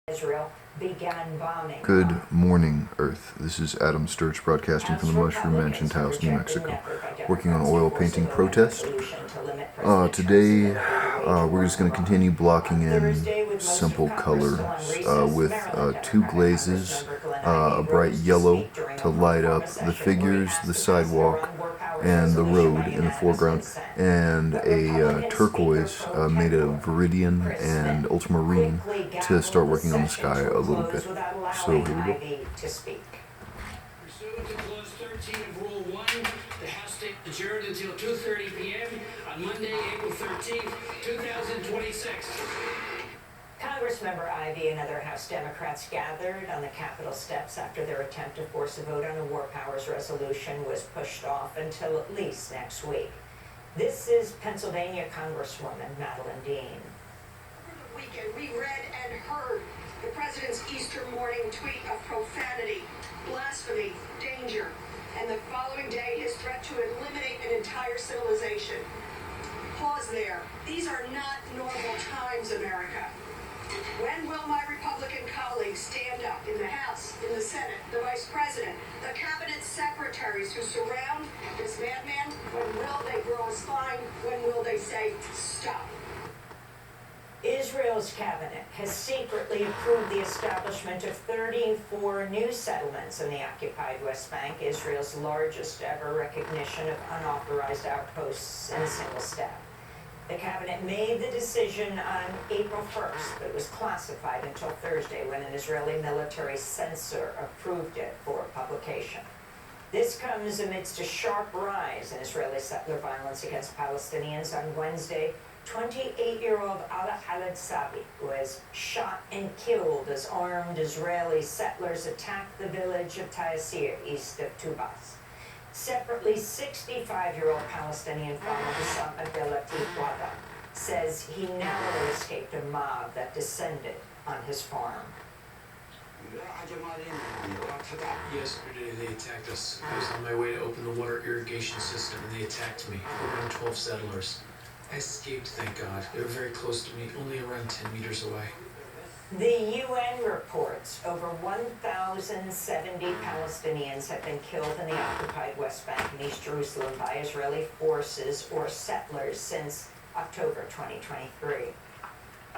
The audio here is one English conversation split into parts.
Israel began bombing. Good morning, Earth. This is Adam Sturch broadcasting from the Mushroom Mansion House, New Mexico, working on oil painting protest. Today, we're just going to continue blocking in simple colors with two glazes, a bright yellow to light up the figures, the sidewalk, and the road in the foreground, and a turquoise made of viridian and ultramarine to start working on the sky a little bit. So here we go. Pursuant to Clause 13 of Rule 1, the House adjourned until 2:30 p.m. on Monday, April 13th, 2026. Congressmember Ivey and other House Democrats gathered on the Capitol steps after their attempt to force a vote on a war powers resolution was pushed off until at least next week. This is Pennsylvania Congresswoman Madeline Dean. Over the weekend, we read and heard the president's Easter morning tweet of profanity, blasphemy, danger, and the following day his threat to eliminate an entire civilization. Pause there. These are not normal times, America. When will my Republican colleagues stand up in the House, in the Senate, the Vice President, the cabinet secretaries who surround this madman? When will they grow a spine? When will they say, stop? Israel's cabinet has secretly approved the establishment of 34 new settlements in the occupied West Bank, Israel's largest ever recognition of unauthorized outposts in a single step. The cabinet made the decision on April 1st, but it was classified until Thursday when an Israeli military censor approved it for publication. This comes amidst a sharp rise in Israeli settler violence against Palestinians. On Wednesday, 28-year-old Ala Khaled Sabi was shot and killed as armed Israeli settlers attacked the village of Taysir, east of Tubas. Separately, 65-year-old Palestinian farmer Bassam Abdel-Latif Wada says he narrowly escaped a mob that descended on his farm. Yesterday they attacked us. I was on my way to open the water irrigation system and they attacked me, around 12 settlers. I escaped, thank God. They were very close to me, only around 10 meters away. The UN reports over 1,070 Palestinians have been killed in the occupied West Bank and East Jerusalem by Israeli forces or settlers since October 2023.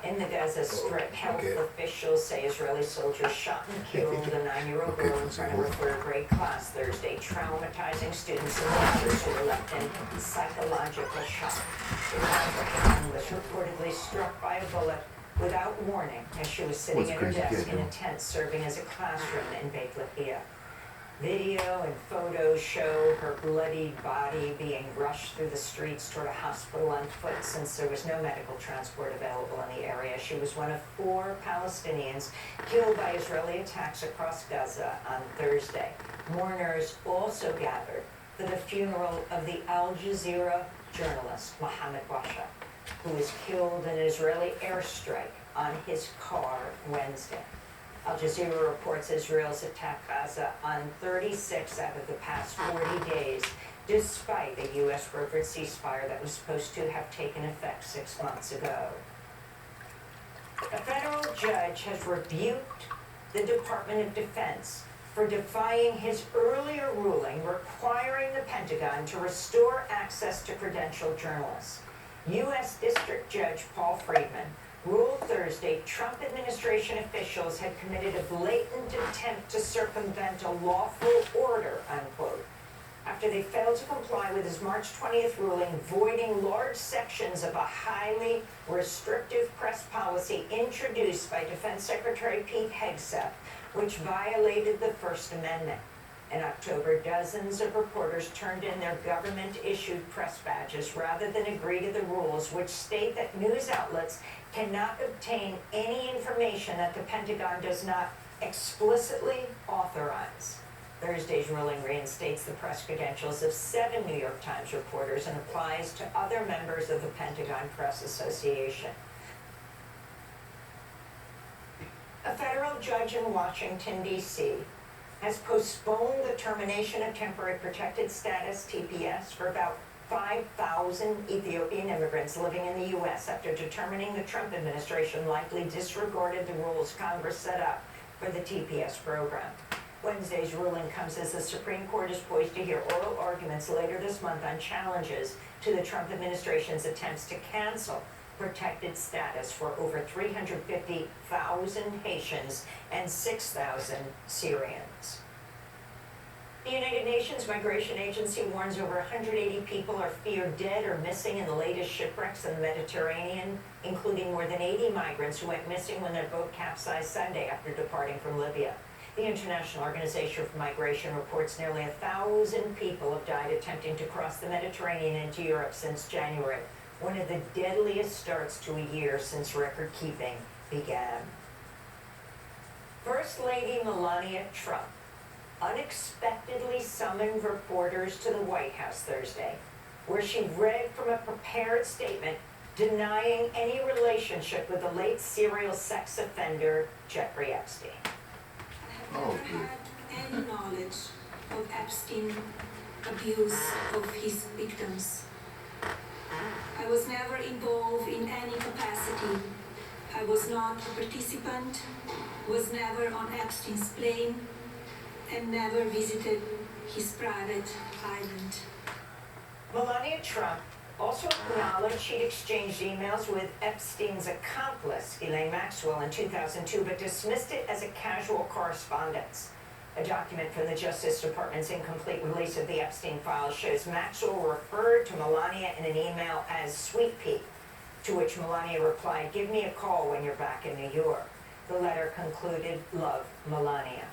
In the Gaza Strip, health officials say Israeli soldiers shot and killed a 9-year-old girl in front of a third-grade class Thursday, traumatizing students and teachers who were left in psychological shock. The woman was reportedly struck by a bullet without warning as she was sitting at her desk in a tent serving as a classroom in Beit Lahia. Video and photos show her bloodied body being rushed through the streets toward a hospital on foot since there was no medical transport available in the area. She was one of 4 Palestinians killed by Israeli attacks across Gaza on Thursday. Mourners also gathered for the funeral of the Al Jazeera journalist Mohammed Washa, who was killed in an Israeli airstrike on his car Wednesday. Al Jazeera reports Israel's attacked Gaza on 36 out of the past 40 days, despite a U.S.-brokered ceasefire that was supposed to have taken effect 6 months ago. A federal judge has rebuked the Department of Defense for defying his earlier ruling requiring the Pentagon to restore access to credentialed journalists. U.S. District Judge Paul Friedman ruled Thursday Trump administration officials had committed a blatant attempt to circumvent a lawful order, unquote, after they failed to comply with his March 20th ruling voiding large sections of a highly restrictive press policy introduced by Defense Secretary Pete Hegseth, which violated the First Amendment. In October, dozens of reporters turned in their government-issued press badges rather than agree to the rules, which state that news outlets cannot obtain any information that the Pentagon does not explicitly authorize. Thursday's ruling reinstates the press credentials of 7 New York Times reporters and applies to other members of the Pentagon Press Association. A federal judge in Washington, D.C., has postponed the termination of temporary protected status, TPS, for about 5,000 Ethiopian immigrants living in the U.S. after determining the Trump administration likely disregarded the rules Congress set up for the TPS program. Wednesday's ruling comes as the Supreme Court is poised to hear oral arguments later this month on challenges to the Trump administration's attempts to cancel protected status for over 350,000 Haitians and 6,000 Syrians. The United Nations Migration Agency warns over 180 people are feared dead or missing in the latest shipwrecks in the Mediterranean, including more than 80 migrants who went missing when their boat capsized Sunday after departing from Libya. The International Organization for Migration reports nearly 1,000 people have died attempting to cross the Mediterranean into Europe since January, one of the deadliest starts to a year since record-keeping began. First Lady Melania Trump unexpectedly summoned reporters to the White House Thursday, where she read from a prepared statement denying any relationship with the late serial sex offender Jeffrey Epstein. I have never had any knowledge of Epstein abuse of his victims. I was never involved in any capacity. I was not a participant, was never on Epstein's plane, and never visited his private island. Melania Trump also acknowledged she'd exchanged emails with Epstein's accomplice, Ghislaine Maxwell, in 2002, but dismissed it as a casual correspondence. A document from the Justice Department's incomplete release of the Epstein files shows Maxwell referred to Melania in an email as Sweet Pea, to which Melania replied, "Give me a call when you're back in New York." The letter concluded, "Love, Melania."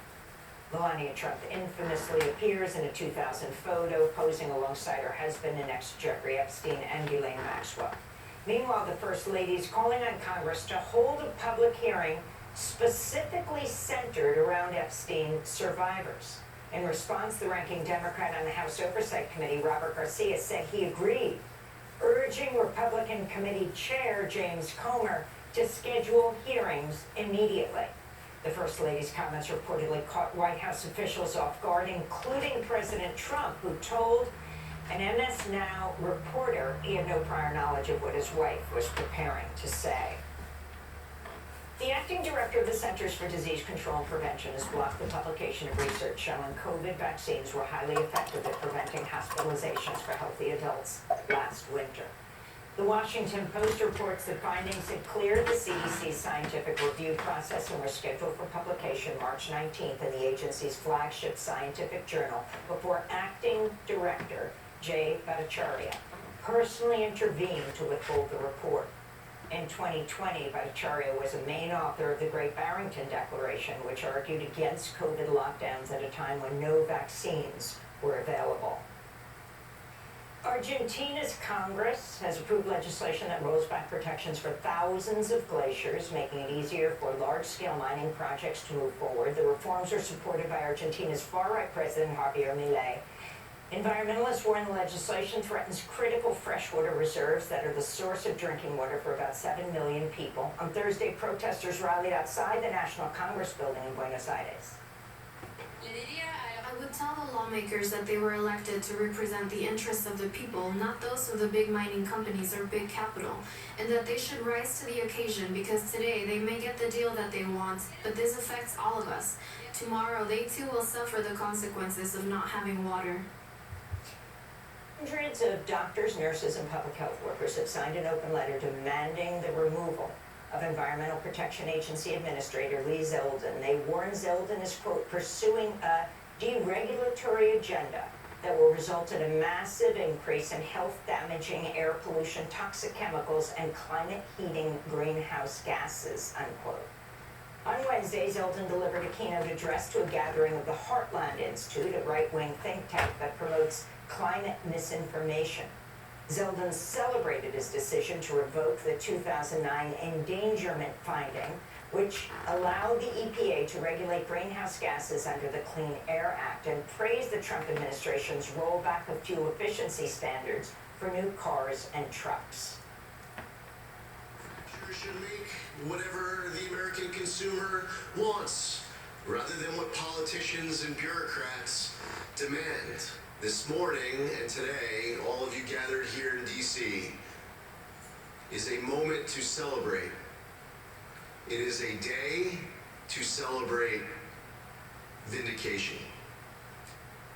Melania Trump infamously appears in a 2000 photo posing alongside her husband and ex Jeffrey Epstein and Ghislaine Maxwell. Meanwhile, the First Lady is calling on Congress to hold a public hearing specifically centered around Epstein survivors. In response, the ranking Democrat on the House Oversight Committee, Robert Garcia, said he agreed, urging Republican Committee Chair James Comer to schedule hearings immediately. The First Lady's comments reportedly caught White House officials off guard, including President Trump, who told an MS Now reporter he had no prior knowledge of what his wife was preparing to say. The acting director of the Centers for Disease Control and Prevention has blocked the publication of research showing COVID vaccines were highly effective at preventing hospitalizations for healthy adults last winter. The Washington Post reports that findings had cleared the CDC's scientific review process and were scheduled for publication March 19th in the agency's flagship scientific journal before acting director Jay Bhattacharya personally intervened to withhold the report. In 2020, Bhattacharya was a main author of the Great Barrington Declaration, which argued against COVID lockdowns at a time when no vaccines were available. Argentina's Congress has approved legislation that rolls back protections for thousands of glaciers, making it easier for large-scale mining projects to move forward. The reforms are supported by Argentina's far-right president, Javier Milei. Environmentalists warn the legislation threatens critical freshwater reserves that are the source of drinking water for about 7 million people. On Thursday, protesters rallied outside the National Congress building in Buenos Aires. I would tell the lawmakers that they were elected to represent the interests of the people, not those of the big mining companies or big capital, and that they should rise to the occasion because today they may get the deal that they want, but this affects all of us. Tomorrow they too will suffer the consequences of not having water. Hundreds of doctors, nurses, and public health workers have signed an open letter demanding the removal of Environmental Protection Agency Administrator Lee Zeldin. They warn Zeldin is, quote, pursuing a deregulatory agenda that will result in a massive increase in health-damaging air pollution, toxic chemicals, and climate-heating greenhouse gases, unquote. On Wednesday, Zeldin delivered a keynote address to a gathering of the Heartland Institute, a right-wing think tank that promotes climate misinformation. Zeldin celebrated his decision to revoke the 2009 endangerment finding, which allowed the EPA to regulate greenhouse gases under the Clean Air Act, and praised the Trump administration's rollback of fuel efficiency standards for new cars and trucks. Should make whatever the American consumer wants, rather than what politicians and bureaucrats demand. This morning and today, all of you gathered here in DC, is a moment to celebrate. It is a day to celebrate vindication.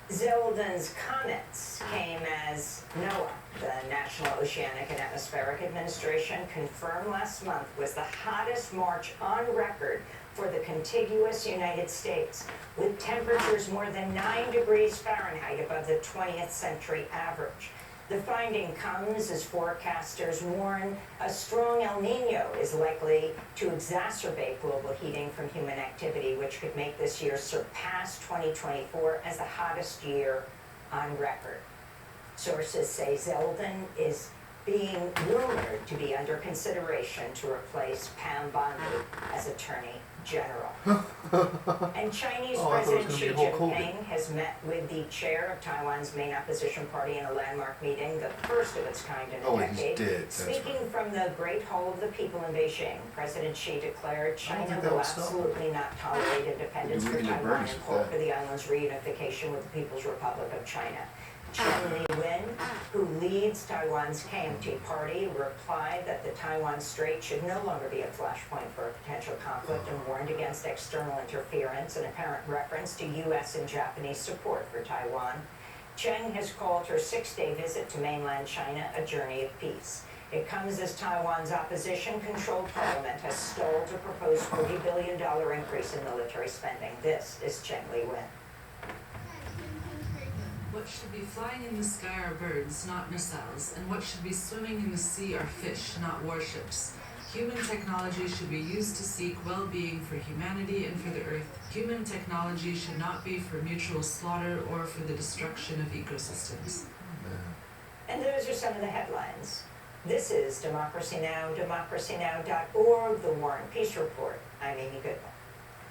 Zeldin's comments came as NOAA, the National Oceanic and Atmospheric Administration, confirmed last month was the hottest March on record for the contiguous United States, with temperatures more than 9 degrees Fahrenheit above the 20th century average. The finding comes as forecasters warn a strong El Nino is likely to exacerbate global heating from human activity, which could make this year surpass 2024 as the hottest year on record. Sources say Zeldin is being rumored to be under consideration to replace Pam Bondi as Attorney General. And Chinese President Xi Jinping has met with the chair of Taiwan's main opposition party in a landmark meeting, the first of its kind in a decade. Speaking from the Great Hall of the People in Beijing, President Xi declared China will absolutely not tolerate independence for Taiwan and called for the island's reunification with the People's Republic of China. Chen Li-wen, who leads Taiwan's KMT party, replied that the Taiwan Strait should no longer be a flashpoint for a potential conflict and warned against external interference, an apparent reference to U.S. and Japanese support for Taiwan. Chen has called her 6-day visit to mainland China a journey of peace. It comes as Taiwan's opposition-controlled parliament has stalled a proposed $40 billion increase in military spending. This is Chen Li-wen. What should be flying in the sky are birds, not missiles, and what should be swimming in the sea are fish, not warships. Human technology should be used to seek well-being for humanity and for the earth. Human technology should not be for mutual slaughter or for the destruction of ecosystems. And those are some of the headlines. This is Democracy Now!, democracynow.org, the War and Peace Report. I'm Amy Goodman.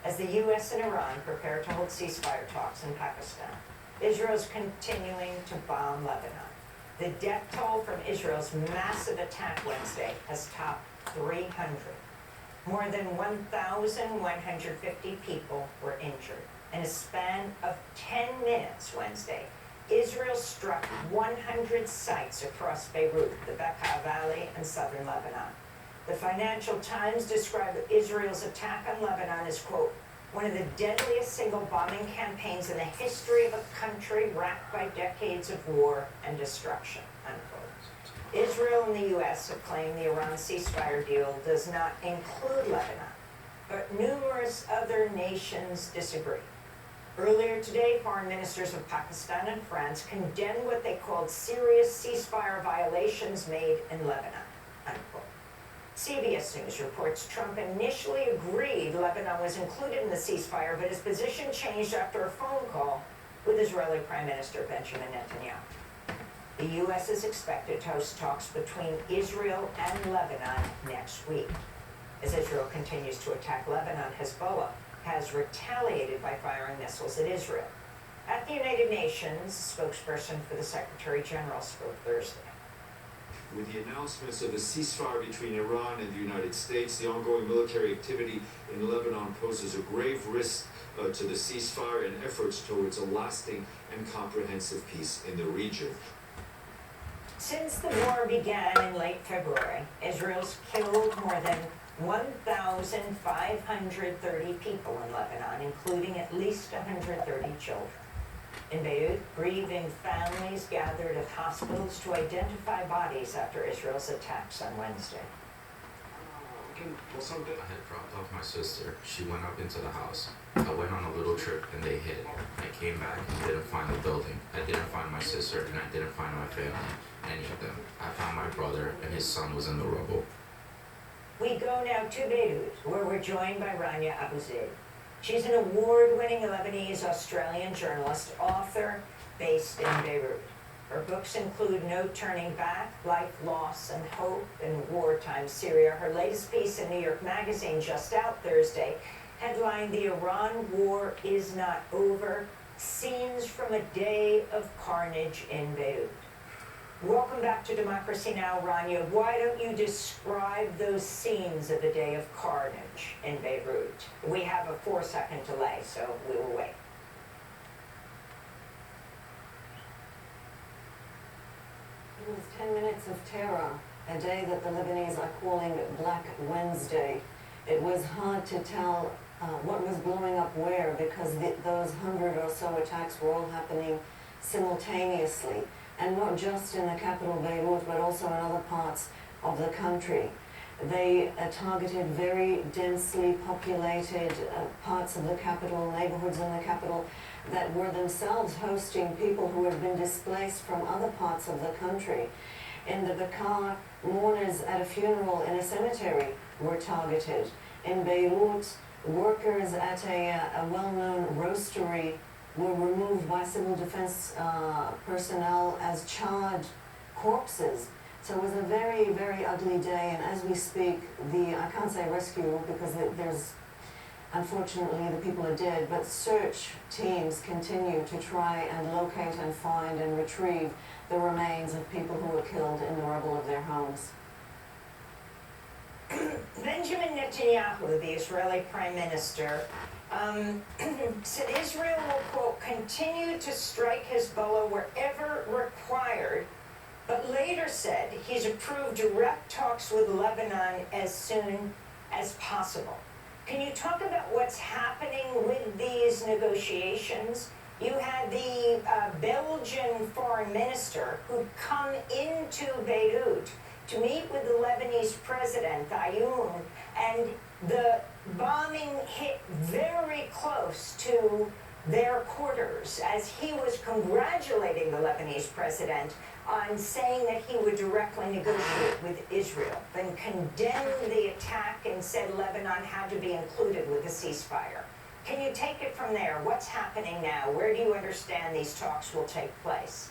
As the U.S. and Iran prepare to hold ceasefire talks in Pakistan, Israel's continuing to bomb Lebanon. The death toll from Israel's massive attack Wednesday has topped 300. More than 1,150 people were injured. In a span of 10 minutes Wednesday, Israel struck 100 sites across Beirut, the Bekaa Valley, and southern Lebanon. The Financial Times described Israel's attack on Lebanon as, quote, one of the deadliest single bombing campaigns in the history of a country racked by decades of war and destruction, unquote. Israel and the U.S. have claimed the Iran ceasefire deal does not include Lebanon, but numerous other nations disagree. Earlier today, foreign ministers of Pakistan and France condemned what they called serious ceasefire violations made in Lebanon, unquote. CBS News reports Trump initially agreed Lebanon was included in the ceasefire, but his position changed after a phone call with Israeli Prime Minister Benjamin Netanyahu. The U.S. is expected to host talks between Israel and Lebanon next week. As Israel continues to attack Lebanon, Hezbollah has retaliated by firing missiles at Israel. At the United Nations, a spokesperson for the Secretary General spoke Thursday. With the announcements of a ceasefire between Iran and the United States, the ongoing military activity in Lebanon poses a grave risk to the ceasefire and efforts towards a lasting and comprehensive peace in the region. Since the war began in late February, Israel's killed more than 1,530 people in Lebanon, including at least 130 children. In Beirut, grieving families gathered at hospitals to identify bodies after Israel's attacks on Wednesday. I had dropped off my sister. She went up into the house. I went on a little trip and they hid. I came back and didn't find the building. I didn't find my sister and I didn't find my family, any of them. I found my brother and his son was in the rubble. We go now to Beirut, where we're joined by Rania Abu Zaid. She's an award-winning Lebanese-Australian journalist, author, based in Beirut. Her books include No Turning Back, Life, Loss, and Hope in Wartime Syria. Her latest piece in New York Magazine, just out Thursday, headlined The Iran War Is Not Over, Scenes from a Day of Carnage in Beirut. Welcome back to Democracy Now!, Rania. Why don't you describe those scenes of the day of carnage in Beirut? We have a 4-second delay, so we will wait. was 10 minutes of terror, a day that the Lebanese are calling Black Wednesday. It was hard to tell what was blowing up where because those 100 or so attacks were all happening simultaneously, and not just in the capital Beirut, but also in other parts of the country. They targeted very densely populated parts of the capital, neighborhoods in the capital that were themselves hosting people who had been displaced from other parts of the country. In the Bekaa, mourners at a funeral in a cemetery were targeted. In Beirut, workers at a well-known roastery were removed by civil defense personnel as charred corpses. So it was a very, very ugly day, and as we speak, I can't say rescue because there's, unfortunately, the people are dead, but search teams continue to try and locate and find and retrieve the remains of people who were killed in the rubble of their homes. Benjamin Netanyahu, the Israeli Prime Minister, said Israel will, quote, continue to strike Hezbollah wherever required, but later said he's approved direct talks with Lebanon as soon as possible. Can you talk about what's happening with these negotiations? You had the Belgian foreign minister who'd come into Beirut to meet with the Lebanese president, Ayoun, and the bombing hit very close to their quarters as he was congratulating the Lebanese president on saying that he would directly negotiate with Israel, then condemned the attack and said Lebanon had to be included with the ceasefire. Can you take it from there? What's happening now? Where do you understand these talks will take place?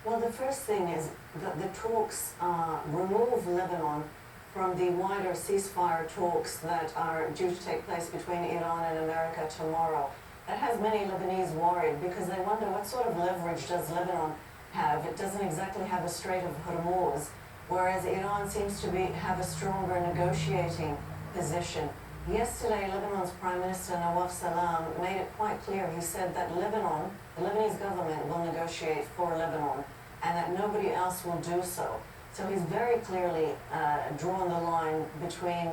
Well, the first thing is that the talks remove Lebanon from the wider ceasefire talks that are due to take place between Iran and America tomorrow. That has many Lebanese worried because they wonder what sort of leverage does Lebanon have. It doesn't exactly have a Strait of Hormuz, whereas Iran seems to have a stronger negotiating position. Yesterday, Lebanon's Prime Minister Nawaf Salam made it quite clear. He said that Lebanon, the Lebanese government, will negotiate for Lebanon and that nobody else will do so. So he's very clearly drawn the line between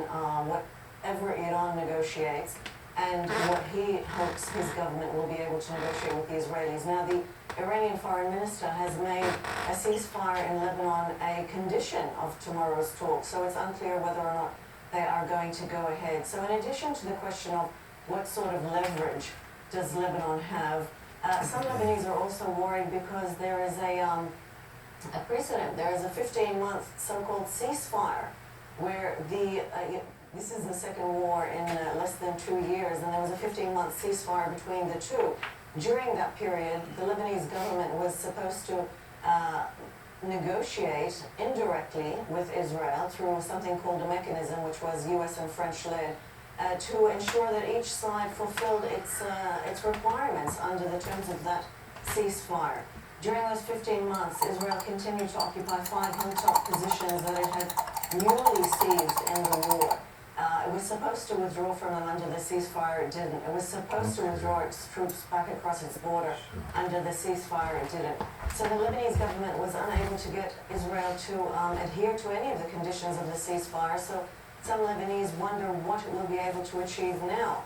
whatever Iran negotiates and what he hopes his government will be able to negotiate with the Israelis. Now, the Iranian foreign minister has made a ceasefire in Lebanon a condition of tomorrow's talk, so it's unclear whether or not they are going to go ahead. So in addition to the question of what sort of leverage does Lebanon have, some Lebanese are also worried because there is a precedent. There is a 15-month so-called ceasefire where this is the second war in less than 2 years, and there was a 15-month ceasefire between the two. During that period, the Lebanese government was supposed to negotiate indirectly with Israel through something called a mechanism, which was U.S. and French-led, to ensure that each side fulfilled its requirements under the terms of that ceasefire. During those 15 months, Israel continued to occupy 5 hilltop positions that it had newly seized in the war. It was supposed to withdraw from them under the ceasefire, it didn't. It was supposed to withdraw its troops back across its border under the ceasefire, it didn't. So the Lebanese government was unable to get Israel to adhere to any of the conditions of the ceasefire, so some Lebanese wonder what it will be able to achieve now.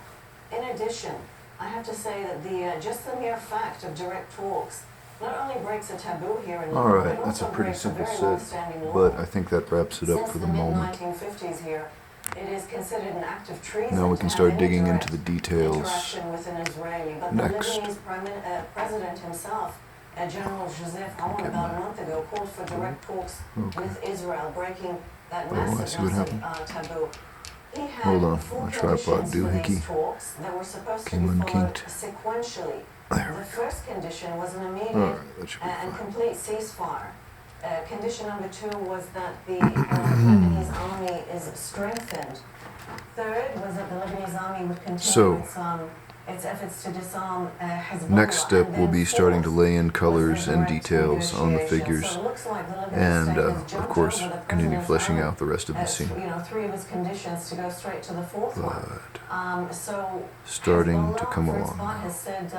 In addition, I have to say that just the mere fact of direct talks not only breaks a taboo here in Lebanon, Alright, that's a pretty simple set, but I think that wraps it up for the moment. Since the mid-1950s here, it is considered an act of treason. Now we can start digging into the details with an Israeli. But next. The Lebanese president himself, General Joseph Aoun, about a month ago, called for direct talks with Israel, breaking that massive taboo. He had Hold on, 4 my tripod doohickey talks that were supposed to came be followed unkinked. sequentially. There The first condition was an immediate that should be and fine. complete ceasefire. Condition number 2 was that the Lebanese army is strengthened. Third was that the Lebanese army would continue its efforts to disarm Hezbollah. Next step will be starting to lay in was colors the and direct details on the negotiation. figures, So it looks like the Lebanese and state has of jumped course over the continue president's fleshing own, out the rest of the scene. 3 of his conditions to go straight to the 4th one. But So starting to Hezbollah, come for its along part, now. has said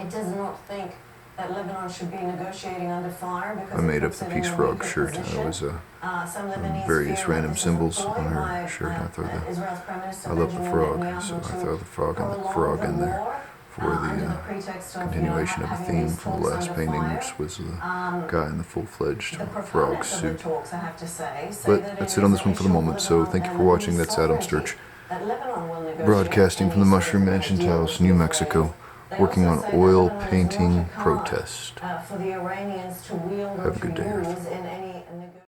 it does not think that Lebanon should be negotiating under fire because I made it up puts the it in Peace a Frog weaker shirt. position. It was Some Lebanese various feel random that this is a symbols ploy on her by, shirt. I throw Israel's Prime Minister I love the Benjamin frog, Netanyahu so I to throw the frog prolong in the there war, for under the the pretext of, continuation of a having theme these from the talks last under painting, fire. which was the guy in the full-fledged The frog proponents of the suit. talks, I have to say But that that's it it on is this an one for the issue of moment, so Lebanon thank you and for watching. Lebanese That's Adam sovereignty, Sturch, that Lebanon will negotiate broadcasting from the any sort of, Mushroom Mansion deal House, with New Israel. Mexico, They working also on say that oil Lebanon is not a painting card, protest. for the Iranians to wield or Have a to good day, use Earth. in any